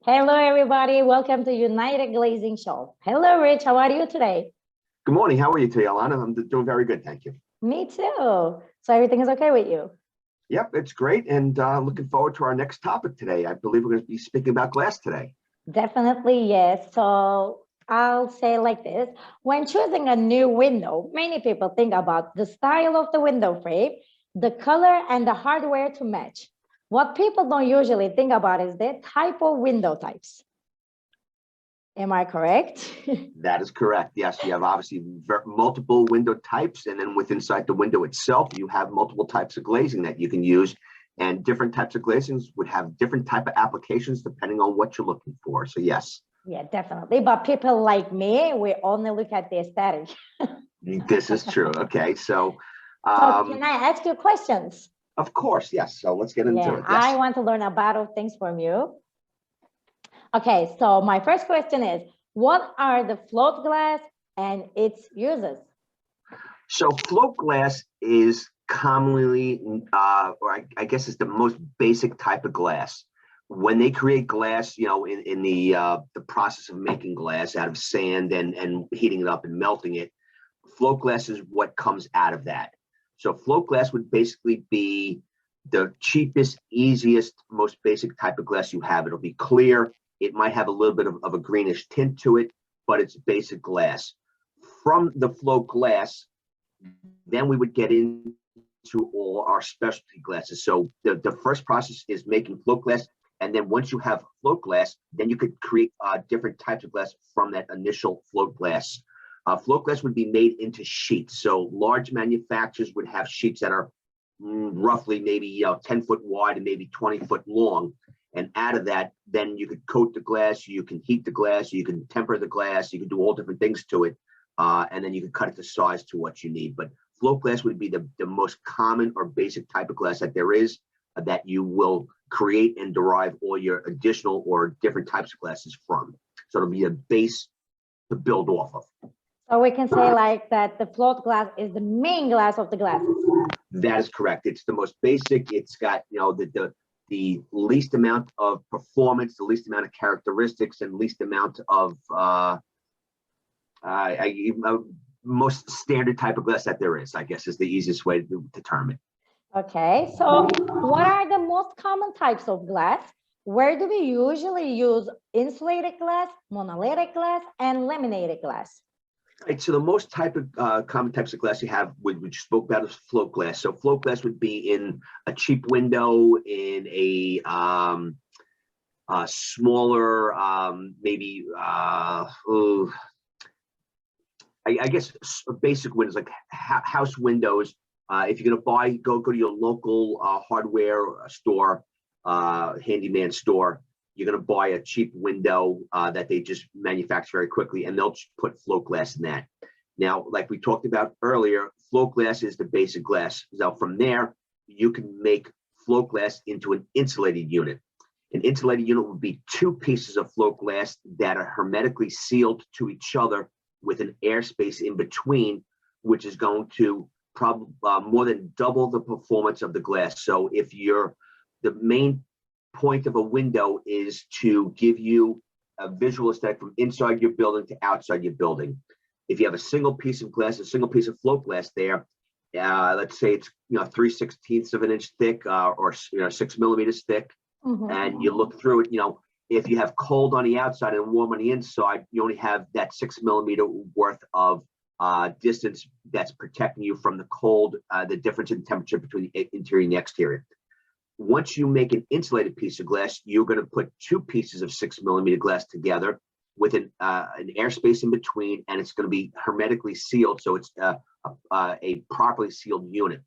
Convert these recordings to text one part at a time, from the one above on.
Hello, everybody. Welcome to United Glazing Show. Hello, Rich. How are you today? Good morning. How are you today, Alana? I'm doing very good, thank you. Me too. So everything is okay with you? Yep, it's great, and looking forward to our next topic today. I believe we're going to be speaking about glass today. Definitely, yes. So I'll say like this. When choosing a new window, many people think about the style of the window frame, the color, and the hardware to match. What people don't usually think about is the type of window types. Am I correct? That is correct. Yes, you have obviously multiple window types, and then inside the window itself, you have multiple types of glazing that you can use, and different types of glazings would have different type of applications depending on what you're looking for. So yes. Yeah, definitely. But people like me, we only look at the aesthetic. This is true. Okay, so can I ask you questions? Of course, yes. So let's get into it. Yes. I want to learn a lot of things from you. Okay, so my first question is, what are the float glass and its uses? So float glass is commonly, or I guess it's the most basic type of glass. When they create glass, in the process of making glass out of sand and heating it up and melting it, float glass is what comes out of that. So float glass would basically be the cheapest, easiest, most basic type of glass you have. It'll be clear. It might have a little bit of a greenish tint to it, but it's basic glass. From the float glass, then we would get into all our specialty glasses. So the first process is making float glass. And then once you have float glass, then you could create different types of glass from that initial float glass. Float glass would be made into sheets. So large manufacturers would have sheets that are roughly maybe 10 foot wide and maybe 20 foot long. And out of that, then you could coat the glass, you can heat the glass, you can temper the glass, you can do all different things to it. And then you can cut it to size to what you need. But float glass would be the most common or basic type of glass that there is that you will create and derive all your additional or different types of glasses from. So it'll be a base to build off of. So we can say like that the float glass is the main glass of the glasses. That is correct. It's the most basic. It's got, the least amount of performance, the least amount of characteristics, and least amount of most standard type of glass that there is, I guess, is the easiest way to determine. Okay, so what are the most common types of glass? Where do we usually use insulated glass, monolithic glass, and laminated glass? Right, so the most common types of glass you have, which you spoke about, is float glass. So float glass would be in a cheap window, in a smaller, maybe, I guess basic windows like house windows. If you're gonna go to your local hardware store, handyman store, you're going to buy a cheap window that they just manufacture very quickly, and they'll put float glass in that. Now, like we talked about earlier, float glass is the basic glass. Now, from there, you can make float glass into an insulated unit. An insulated unit would be two pieces of float glass that are hermetically sealed to each other with an airspace in between, which is going to probably more than double the performance of the glass. So if the main point of a window is to give you a visual aesthetic from inside your building to outside your building. If you have a single piece of glass, a single piece of float glass there, let's say it's 3/16 of an inch thick or 6 millimeters thick, and you look through it, if you have cold on the outside and warm on the inside, you only have that 6 millimeter worth of distance that's protecting you from the cold, the difference in temperature between the interior and the exterior. Once you make an insulated piece of glass, you're going to put two pieces of 6 millimeter glass together with an airspace in between, and it's going to be hermetically sealed. So it's a properly sealed unit.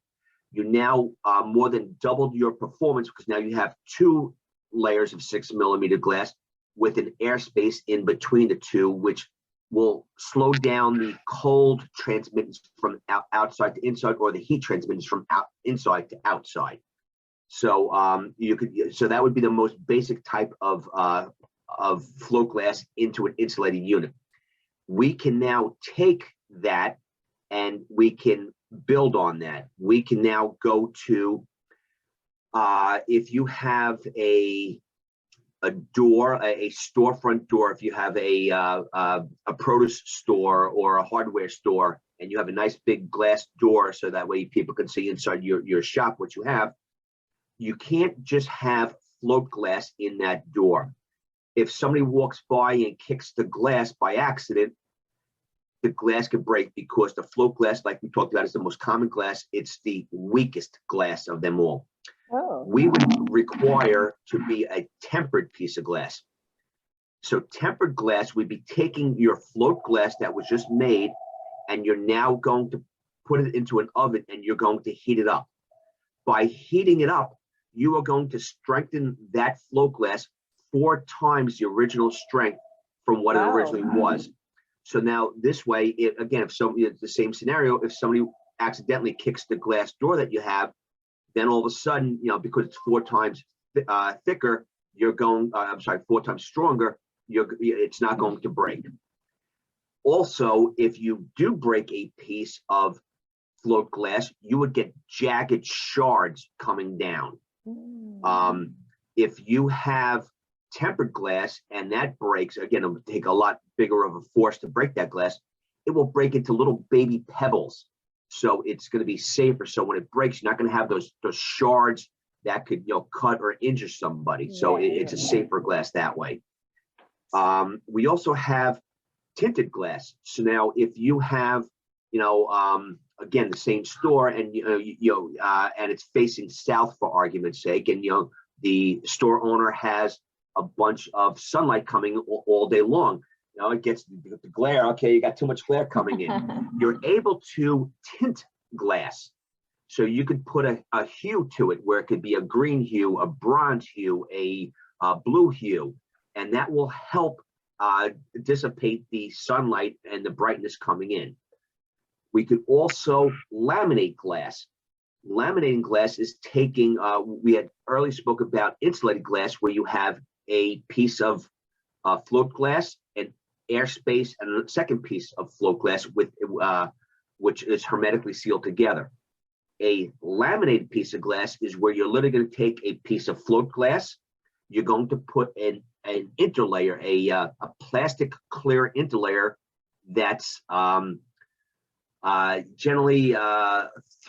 You now more than doubled your performance because now you have two layers of 6 millimeter glass with an airspace in between the two, which will slow down the cold transmittance from outside to inside, or the heat transmittance from inside to outside. So so that would be the most basic type of float glass into an insulated unit. We can now take that and we can build on that. We can now go to if you have a a door, a storefront door, if you have a produce store or a hardware store, and you have a nice big glass door so that way people can see inside your shop what you have, you can't just have float glass in that door. If somebody walks by and kicks the glass by accident, the glass could break, because the float glass, like we talked about, is the most common glass. It's the weakest glass of them all. Oh. We would require to be a tempered piece of glass. So tempered glass, we'd be taking your float glass that was just made, and you're now going to put it into an oven and you're going to heat it up. By heating it up, you are going to strengthen that float glass 4 times the original strength from what it originally was. So now this way, if somebody, it's the same scenario, if somebody accidentally kicks the glass door that you have, then all of a sudden, because it's 4 times thicker, you're going, 4 times stronger, it's not going to break. Also, if you do break a piece of float glass, you would get jagged shards coming down. If you have tempered glass and that breaks, again, it would take a lot bigger of a force to break that glass. It will break into little baby pebbles. So it's going to be safer. So when it breaks, you're not going to have those shards that could, cut or injure somebody. So it's a safer glass that way. We also have tinted glass. So now if you have, again, the same store, and and it's facing south for argument's sake, and the store owner has a bunch of sunlight coming all day long. It gets the glare. Okay, you got too much glare coming in. You're able to tint glass. So you could put a hue to it, where it could be a green hue, a bronze hue, a blue hue, and that will help dissipate the sunlight and the brightness coming in. We could also laminate glass. Laminating glass is taking, we had earlier spoke about insulated glass, where you have a piece of float glass and airspace, and a second piece of float glass with which is hermetically sealed together. A laminated piece of glass is where you're literally going to take a piece of float glass, you're going to put an interlayer, a plastic clear interlayer that's generally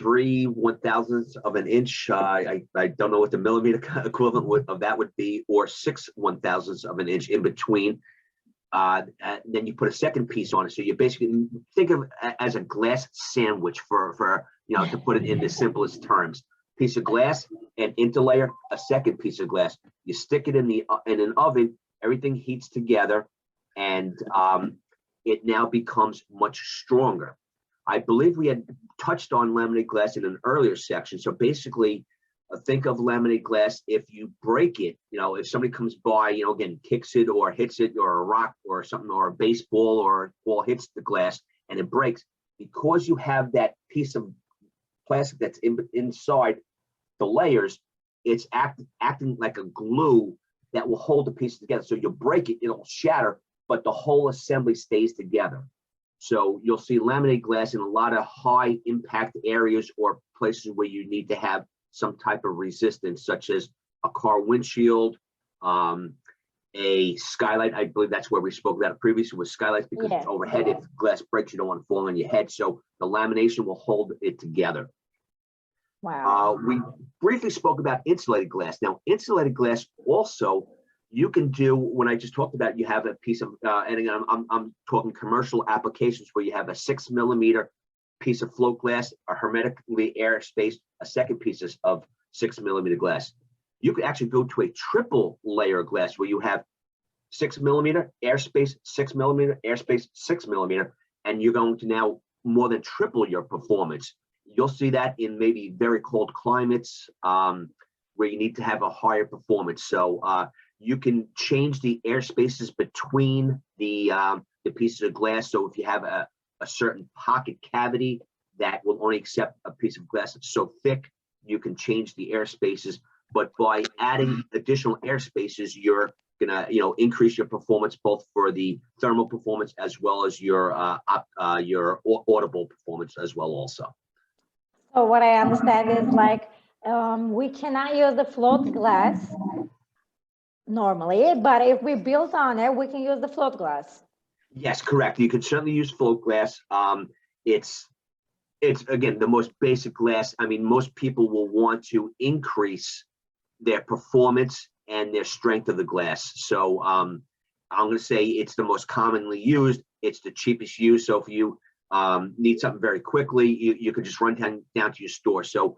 3/1000ths of an inch. I don't know what the millimeter equivalent of that would be, or 6/1000ths of an inch in between. And then you put a second piece on it. So you basically think of it as a glass sandwich for to put it in the simplest terms. Piece of glass, an interlayer, a second piece of glass. You stick it in an oven, everything heats together, and it now becomes much stronger. I believe we had touched on laminated glass in an earlier section. So basically, think of laminated glass. If you break it, if somebody comes by, again, kicks it or hits it, or a rock or something, or a baseball or a ball hits the glass and it breaks, because you have that piece of plastic that's inside the layers, it's acting like a glue that will hold the pieces together. So you'll break it, it'll shatter, but the whole assembly stays together. So you'll see laminated glass in a lot of high impact areas or places where you need to have some type of resistance, such as a car windshield, a skylight. I believe that's where we spoke about it previously, with skylights, because it's overhead. If glass breaks, you don't want to fall on your head. So the lamination will hold it together. Wow. We briefly spoke about insulated glass. Now, insulated glass also, you can do, when I just talked about, you have a piece of, and I'm talking commercial applications, where you have a 6mm piece of float glass, a hermetically air-spaced, a second piece of 6mm glass. You could actually go to a triple layer glass, where you have 6mm airspace, 6mm airspace, 6mm, and you're going to now more than triple your performance. You'll see that in maybe very cold climates, where you need to have a higher performance. So you can change the air spaces between the pieces of glass. So if you have a certain pocket cavity that will only accept a piece of glass that's so thick, you can change the air spaces. But by adding additional air spaces, you're gonna increase your performance, both for the thermal performance as well as your audible performance as well also. So what I understand is, like, we cannot use the float glass normally, but if we build on it, we can use the float glass. Yes, correct. You can certainly use float glass. It's again the most basic glass. I mean, most people will want to increase their performance and their strength of the glass. So I'm going to say it's the most commonly used. It's the cheapest use. So if you need something very quickly, you could just run down to your store. So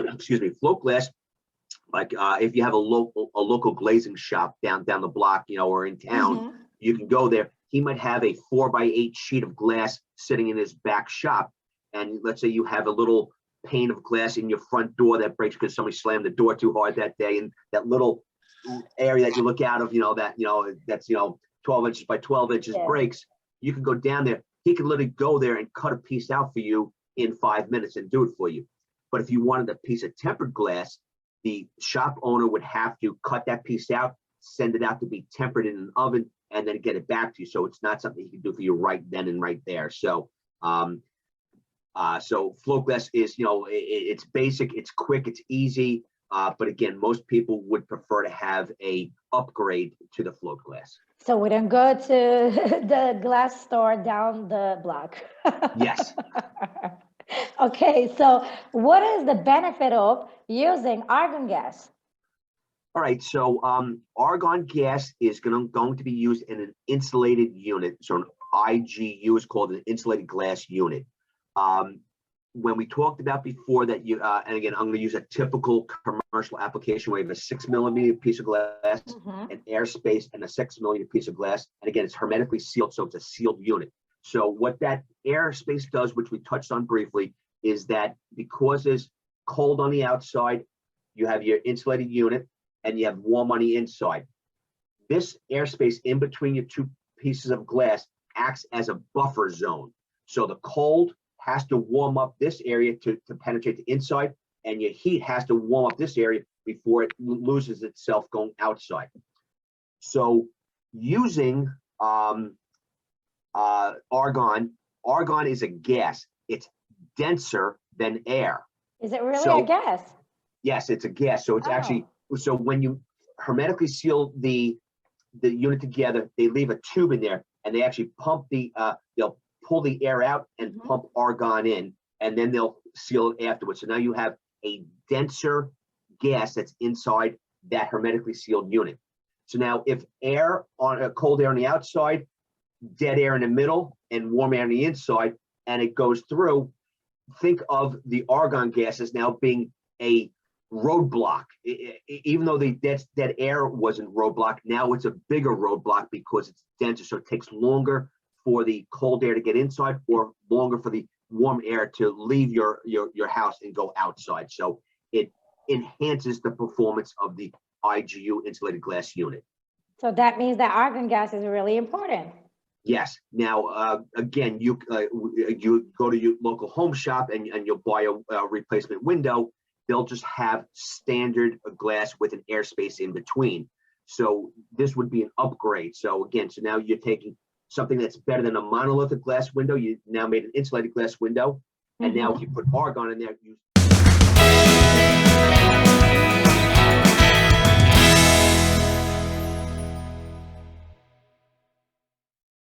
excuse me, float glass. Like if you have a local glazing shop down the block, or in town, you can go there. He might have a 4x8 sheet of glass sitting in his back shop, and let's say you have a little pane of glass in your front door that breaks because somebody slammed the door too hard that day, and that little area that you look out of, that's 12 inches by 12 inches breaks. You can go down there. He can literally go there and cut a piece out for you in 5 minutes and do it for you. But if you wanted a piece of tempered glass, the shop owner would have to cut that piece out, send it out to be tempered in an oven, and then get it back to you. So it's not something he can do for you right then and right there. So, so float glass is, it's basic, it's quick, it's easy. But again, most people would prefer to have a upgrade to the float glass. So we don't go to the glass store down the block. Yes. Okay, so what is the benefit of using argon gas? All right, so argon gas is going to be used in an insulated unit. So an IGU is called an insulated glass unit. When we talked about before that and again, I'm going to use a typical commercial application where you have a 6 millimeter piece of glass, an airspace, and a 6 millimeter piece of glass. And again, it's hermetically sealed, so it's a sealed unit. So what that airspace does, which we touched on briefly, is that because it's cold on the outside, you have your insulated unit and you have warm on the inside. This airspace in between your two pieces of glass acts as a buffer zone. So the cold has to warm up this area to penetrate the inside, and your heat has to warm up this area before it loses itself going outside. So using argon is a gas. It's denser than air. Is it really a gas? Yes, it's a gas. So it's actually, so when you hermetically seal the unit together, they leave a tube in there and they actually pump they'll pull the air out and pump argon in, and then they'll seal it afterwards. So now you have a denser gas that's inside that hermetically sealed unit. So now if cold air on the outside, dead air in the middle, and warm air on the inside, and it goes through, think of the argon gas as now being a roadblock. Even though the dead air wasn't roadblock, now it's a bigger roadblock because it's denser. So it takes longer for the cold air to get inside, or longer for the warm air to leave your house and go outside. So it enhances the performance of the IGU insulated glass unit. So that means that argon gas is really important. Yes. Now, again, you go to your local home shop and you'll buy a replacement window. They'll just have standard glass with an airspace in between. So this would be an upgrade. So again, so now you're taking something that's better than a monolithic glass window. You now made an insulated glass window. And now if you put argon in there, you